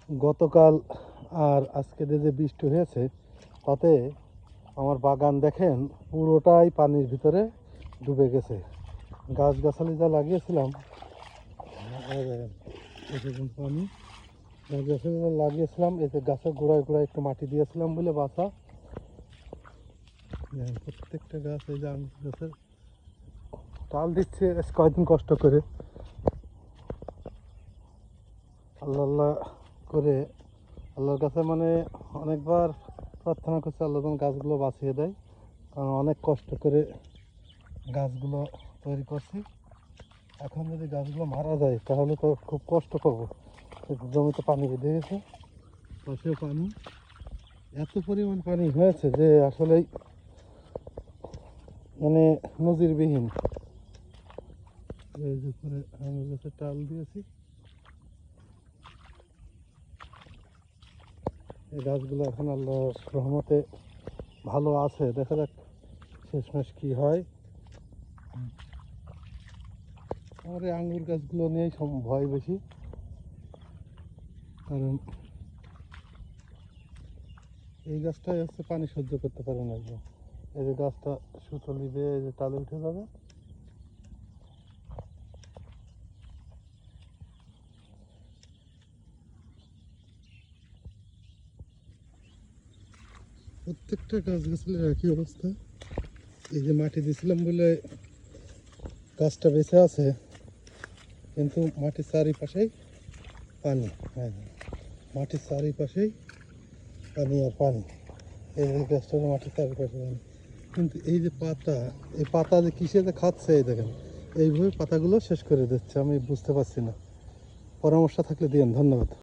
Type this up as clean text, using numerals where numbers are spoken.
গতকাল আর আজকে যে বৃষ্টি হয়েছে তাতে আমার বাগান দেখেন পুরোটাই পানির ভিতরে ডুবে গেছে। গাছগাছালি যা লাগিয়েছিলাম পানি গাছগাছালি যা লাগিয়েছিলাম এতে গাছের গোড়ায় গোড়ায় একটু মাটি দিয়েছিলাম বলে বাসা প্রত্যেকটা গাছ এই যে আঙ্গুর গাছের ডাল দিচ্ছে কয়েকদিন কষ্ট করে আল্লাহ আল্লাহ করে আল্লাহর কাছে মানে অনেকবার প্রার্থনা করছে আল্লাহ যেন গাছগুলো বাঁচিয়ে দেয়, কারণ অনেক কষ্ট করে গাছগুলো তৈরি করছি। এখন যদি গাছগুলো মারা যায় তাহলে তো খুব কষ্ট পাবো। জমিতে পানি বেঁধে গেছে, পাশেও পানি, এত পরিমাণ পানি হয়েছে যে আসলেই মানে নজিরবিহীন। এই যে করে আঙুর গাছের টাল দিয়েছি, এই গাছগুলো এখন আল্লাহর রহমতে ভালো আছে। দেখা যাক শেষমেশ কি হয়। আমার এই আঙ্গুর গাছগুলো নিয়েই ভয় বেশি, কারণ এই গাছটাই হচ্ছে পানি সহ্য করতে পারে না একদম। এই যে গাছটা সুতলি দিয়ে এই যে টালে উঠে যাবে, প্রত্যেকটা গাছগাছালির একই অবস্থা। এই যে মাটি দিয়েছিলাম বলে গাছটা বেঁচে আছে, কিন্তু মাটির চারিপাশেই পানি। হ্যাঁ, মাটির চারিপাশেই পানি আর পানি। এই যে গাছটা মাটির চারিপাশে পানি, কিন্তু এই যে পাতা, এই পাতা যে কিসে যে খাচ্ছে এই দেখেন, এইভাবে পাতাগুলো শেষ করে দিচ্ছে। আমি বুঝতে পারছি না, পরামর্শ থাকলে দিন। ধন্যবাদ।